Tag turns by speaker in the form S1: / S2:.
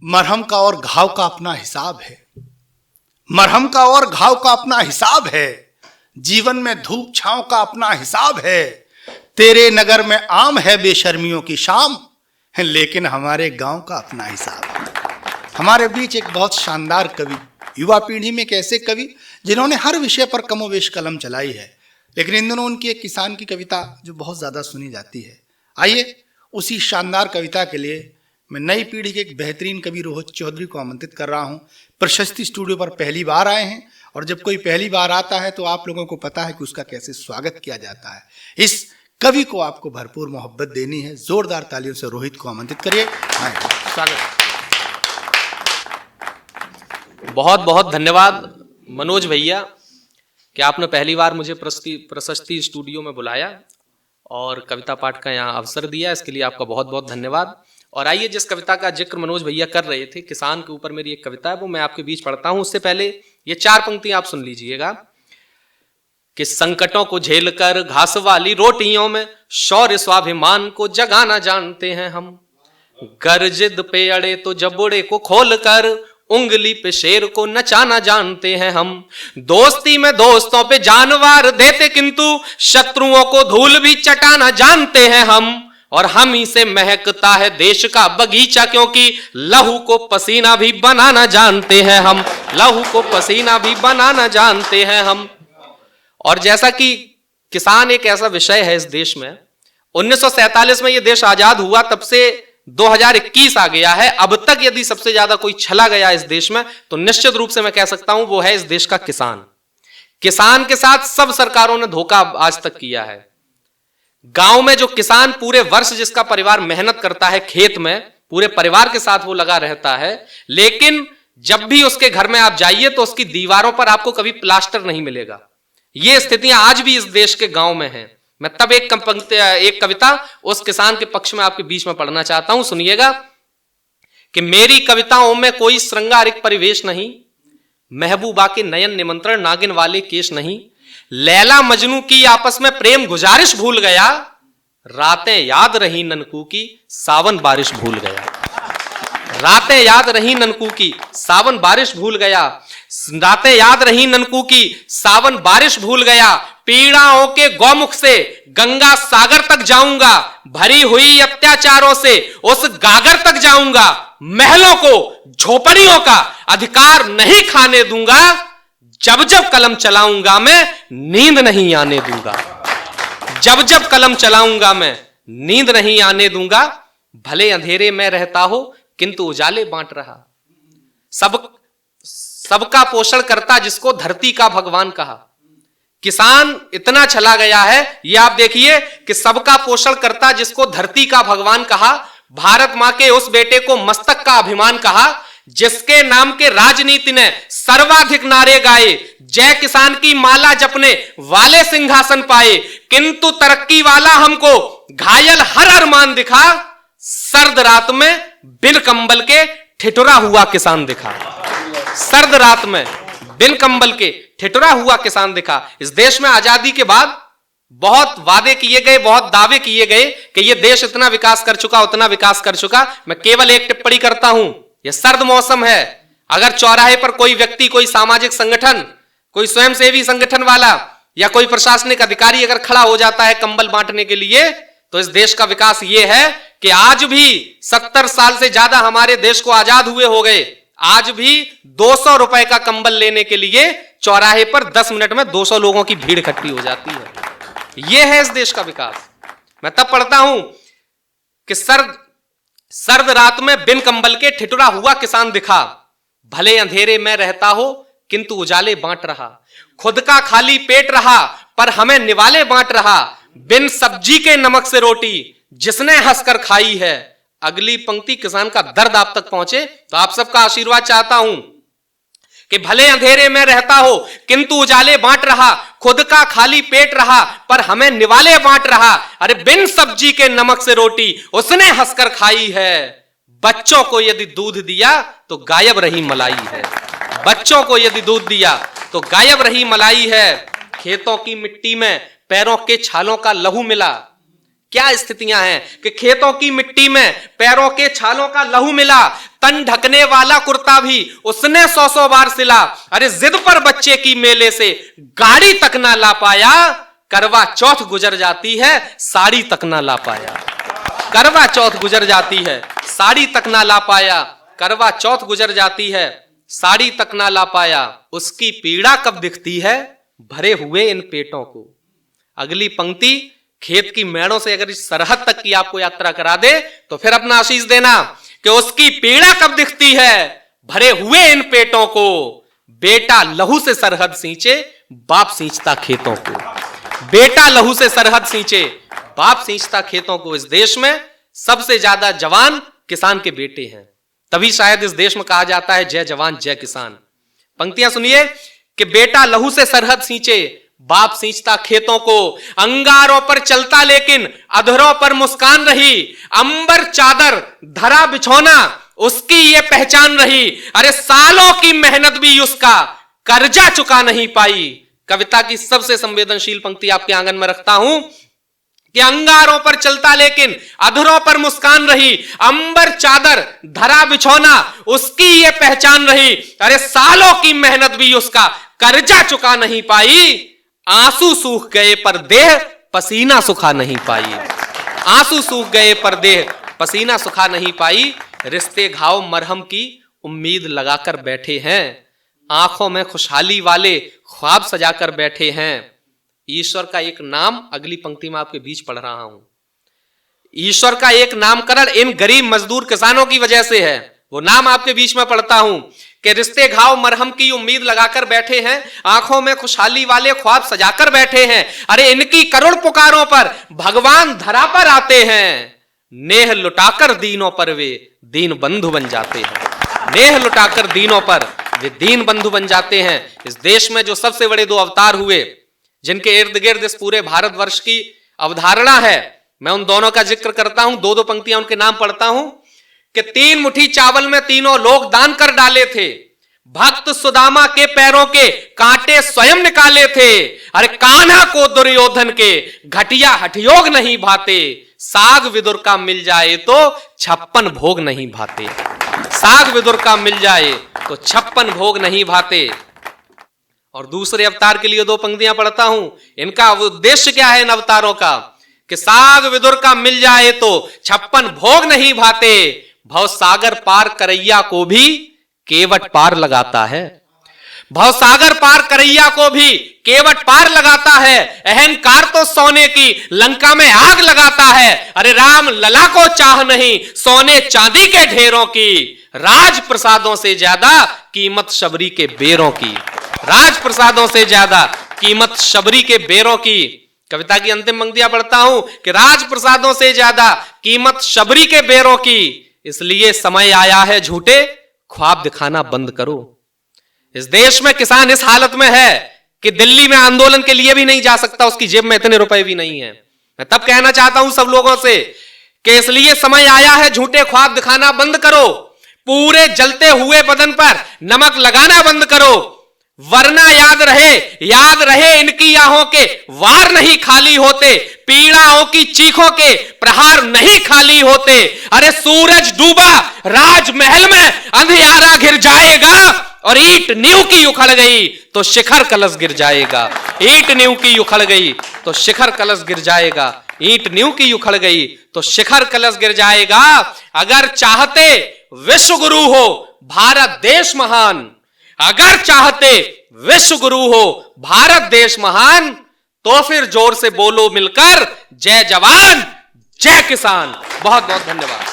S1: मरहम का और घाव का अपना हिसाब है, मरहम का और घाव का अपना हिसाब है, जीवन में धूप छांव का अपना हिसाब है। तेरे नगर में आम है बेशर्मियों की शाम, लेकिन हमारे गांव का अपना हिसाब है। हमारे बीच एक बहुत शानदार कवि, युवा पीढ़ी में एक ऐसे कवि जिन्होंने हर विषय पर कमोवेश कलम चलाई है, लेकिन इन दिनों उनकी एक किसान की कविता जो बहुत ज्यादा सुनी जाती है। आइए उसी शानदार कविता के लिए मैं नई पीढ़ी के एक बेहतरीन कवि रोहित चौधरी को आमंत्रित कर रहा हूं। प्रशस्ति स्टूडियो पर पहली बार आए हैं और जब कोई पहली बार आता है तो आप लोगों को पता है कि उसका कैसे स्वागत किया जाता है। इस कवि को आपको भरपूर मोहब्बत देनी है। जोरदार तालियों से रोहित को आमंत्रित करिए। स्वागत।
S2: बहुत बहुत धन्यवाद मनोज भैया कि आपने पहली बार मुझे प्रशस्ति स्टूडियो में बुलाया और कविता पाठ का यहाँ अवसर दिया, इसके लिए आपका बहुत बहुत धन्यवाद। और आइए जिस कविता का जिक्र मनोज भैया कर रहे थे, किसान के ऊपर मेरी एक कविता है, वो मैं आपके बीच पढ़ता हूं। उससे पहले ये 4 पंक्तियां आप सुन लीजिएगा कि संकटों को झेलकर घास वाली रोटियों में शौर्य स्वाभिमान को जगाना जानते हैं हम। गर्जिद पे अड़े तो जबड़े को खोलकर उंगली पे शेर को नचाना जानते हैं हम। दोस्ती में दोस्तों पे जानवर देते किंतु शत्रुओं को धूल भी चटाना जानते हैं हम। और हम ही से महकता है देश का बगीचा, क्योंकि लहू को पसीना भी बनाना जानते हैं हम। लहू को पसीना भी बनाना जानते हैं हम। और जैसा कि किसान एक ऐसा विषय है इस देश में, 1947 में यह देश आजाद हुआ, तब से 2021 आ गया है। अब तक यदि सबसे ज्यादा कोई छला गया इस देश में तो निश्चित रूप से मैं कह सकता हूं वो है इस देश का किसान। किसान के साथ सब सरकारों ने धोखा आज तक किया है। गांव में जो किसान पूरे वर्ष जिसका परिवार मेहनत करता है खेत में, पूरे परिवार के साथ वो लगा रहता है, लेकिन जब भी उसके घर में आप जाइए तो उसकी दीवारों पर आपको कभी प्लास्टर नहीं मिलेगा। ये स्थितियां आज भी इस देश के गांव में हैं। मैं तब एक कविता उस किसान के पक्ष में आपके बीच में पढ़ना चाहता हूं, सुनिएगा कि मेरी कविताओं में कोई श्रृंगारिक परिवेश नहीं, महबूबा के नयन निमंत्रण नागिन वाले केश नहीं। लैला मजनू की आपस में प्रेम गुजारिश भूल गया, रातें याद रही ननकू की सावन बारिश भूल गया। रातें याद रही ननकू की सावन बारिश भूल गया। रातें याद रही ननकू की सावन बारिश भूल गया। पीड़ाओं के गौमुख से गंगा सागर तक जाऊंगा, भरी हुई अत्याचारों से उस गागर तक जाऊंगा। महलों को झोपड़ियों का अधिकार नहीं खाने दूंगा, जब जब कलम चलाऊंगा मैं नींद नहीं आने दूंगा। जब जब कलम चलाऊंगा मैं नींद नहीं आने दूंगा। भले अंधेरे में रहता हो किंतु उजाले बांट रहा। सबका पोषण करता जिसको धरती का भगवान कहा। किसान इतना चला गया है, ये आप देखिए कि सबका पोषण करता जिसको धरती का भगवान कहा। भारत मां के उस बेटे को मस्तक का अभिमान कहा, जिसके नाम के राजनीति ने सर्वाधिक नारे गाए। जय किसान की माला जपने वाले सिंहासन पाए, किंतु तरक्की वाला हमको घायल हर अरमान दिखा। सर्द रात में बिन कंबल के ठिठुरा हुआ किसान दिखा। सर्द रात में बिन कंबल के ठिठुरा हुआ किसान दिखा। इस देश में आजादी के बाद बहुत वादे किए गए, बहुत दावे किए गए कि यह देश इतना विकास कर चुका, उतना विकास कर चुका। मैं केवल एक टिप्पणी करता हूं, यह सर्द मौसम है। अगर चौराहे पर कोई व्यक्ति, कोई सामाजिक संगठन, कोई स्वयंसेवी संगठन वाला या कोई प्रशासनिक अधिकारी अगर खड़ा हो जाता है कंबल बांटने के लिए, तो इस देश का विकास यह है कि आज भी 70 साल से ज्यादा हमारे देश को आजाद हुए हो गए, आज भी 200 रुपए का कंबल लेने के लिए चौराहे पर 10 मिनट में 200 लोगों की भीड़ इकट्ठी हो जाती है। यह है इस देश का विकास। मैं तब पढ़ता हूं कि सर्द रात में बिन कंबल के ठिठुरा हुआ किसान दिखा। भले अंधेरे में रहता हो किंतु उजाले बांट रहा। खुद का खाली पेट रहा पर हमें निवाले बांट रहा। बिन सब्जी के नमक से रोटी जिसने हंसकर खाई है। अगली पंक्ति किसान का दर्द आप तक पहुंचे तो आप सबका आशीर्वाद चाहता हूं कि भले अंधेरे में रहता हो किंतु उजाले बांट रहा। खुद का खाली पेट रहा पर हमें निवाले बांट रहा। अरे बिन सब्जी के नमक से रोटी उसने हंसकर खाई है। बच्चों को यदि दूध दिया तो गायब रही मलाई है। बच्चों को यदि दूध दिया तो गायब रही मलाई है। खेतों की मिट्टी में पैरों के छालों का लहू मिला। क्या स्थितियां हैं कि खेतों की मिट्टी में पैरों के छालों का लहू मिला, तन ढकने वाला कुर्ता भी उसने 100 बार सिला। अरे जिद पर बच्चे की मेले से गाड़ी तक ना ला पाया, करवा चौथ गुजर जाती है साड़ी तक ना ला पाया। करवा चौथ गुजर जाती है साड़ी तक ना ला पाया, करवा चौथ गुजर जाती है साड़ी तक ना ला पाया। उसकी पीड़ा कब दिखती है भरे हुए इन पेटों को। अगली पंक्ति खेत की मेड़ों से अगर इस सरहद तक की आपको यात्रा करा दे तो फिर अपना आशीष देना कि उसकी पीड़ा कब दिखती है भरे हुए इन पेटों को। बेटा लहू से सरहद सींचे, बाप सींचता खेतों को। बेटा लहू से सरहद सींचे, बाप सींचता खेतों को। इस देश में सबसे ज्यादा जवान किसान के बेटे हैं, तभी शायद इस देश में कहा जाता है जय जवान जय किसान। पंक्तियां सुनिए कि बेटा लहू से सरहद सींचे, बाप सींचता खेतों को। अंगारों पर चलता लेकिन अधरों पर मुस्कान रही, अंबर चादर धरा बिछौना उसकी ये पहचान रही। अरे सालों की मेहनत भी उसका कर्जा चुका नहीं पाई। कविता की सबसे संवेदनशील पंक्ति आपके आंगन में रखता हूं कि अंगारों पर चलता लेकिन अधरों पर मुस्कान रही, अंबर चादर धरा बिछौना उसकी ये पहचान रही। अरे सालों की मेहनत भी उसका कर्जा चुका नहीं पाई। आंसू सूख गए पर देह पसीना सुखा नहीं पाई। आंसू सूख गए पर देह पसीना सुखा नहीं पाई। रिश्ते घाव मरहम की उम्मीद लगाकर बैठे हैं, आंखों में खुशहाली वाले ख्वाब सजाकर बैठे हैं। ईश्वर का एक नाम अगली पंक्ति में आपके बीच पढ़ रहा हूं। ईश्वर का एक नामकरण इन गरीब मजदूर किसानों की वजह से है। वो नाम आपके बीच में पढ़ता हूं कि रिश्ते घाव मरहम की उम्मीद लगाकर बैठे हैं, आंखों में खुशहाली वाले ख्वाब सजाकर बैठे हैं। अरे इनकी करुण पुकारों पर भगवान धरा पर आते हैं, नेह लुटाकर दीनों पर वे दीन बंधु बन जाते हैं। नेह लुटाकर दीनों पर वे दीन बंधु बन जाते हैं। इस देश में जो सबसे बड़े दो अवतार हुए, जिनके इर्द गिर्द इस पूरे भारतवर्ष की अवधारणा है, मैं उन दोनों का जिक्र करता हूं। दो पंक्तियां उनके नाम पढ़ता हूं कि 3 मुट्ठी चावल में तीनों लोग दान कर डाले थे, भक्त सुदामा के पैरों के कांटे स्वयं निकाले थे। अरे कान्हा को दुर्योधन के घटिया हठयोग नहीं भाते, साग विदुर का मिल जाए तो 56 भोग नहीं भाते। साग विदुर का मिल जाए तो 56 भोग नहीं भाते। और दूसरे अवतार के लिए 2 पंक्तियां पढ़ता हूं। इनका उद्देश्य क्या है इन अवतारों का कि साग विदुर का मिल जाए तो 56 भोग नहीं भाते। भव सागर पार करैया को भी केवट पार लगाता है। भव सागर पार करैया को भी केवट पार लगाता है। अहंकार तो सोने की लंका में आग लगाता है। अरे राम लला को चाह नहीं सोने चांदी के ढेरों की, राज प्रसादों से ज्यादा कीमत शबरी के बेरों की। राज प्रसादों से ज्यादा कीमत शबरी के बेरों की। कविता की अंतिम पंक्तियां पढ़ता हूं कि राज प्रसादों से ज्यादा कीमत शबरी के बेरों की। इसलिए समय आया है झूठे ख्वाब दिखाना बंद करो। इस देश में किसान इस हालत में है कि दिल्ली में आंदोलन के लिए भी नहीं जा सकता, उसकी जेब में इतने रुपए भी नहीं है। मैं तब कहना चाहता हूं सब लोगों से कि इसलिए समय आया है झूठे ख्वाब दिखाना बंद करो। पूरे जलते हुए बदन पर नमक लगाना बंद करो, वरना याद रहे इनकी आहों के वार नहीं खाली होते, पीड़ाओं की चीखों के प्रहार नहीं खाली होते। अरे सूरज डूबा राजमहल में अंधियारा घिर जाएगा, और ईंट नींव की उखड़ गई तो शिखर कलश गिर जाएगा। ईंट नींव की उखड़ गई तो शिखर कलश गिर जाएगा। ईंट नींव की उखड़ गई तो शिखर कलश गिर जाएगा। अगर चाहते विश्व गुरु हो भारत देश महान, अगर चाहते विश्व गुरु हो भारत देश महान, तो फिर जोर से बोलो मिलकर जय जवान जय किसान। बहुत बहुत धन्यवाद।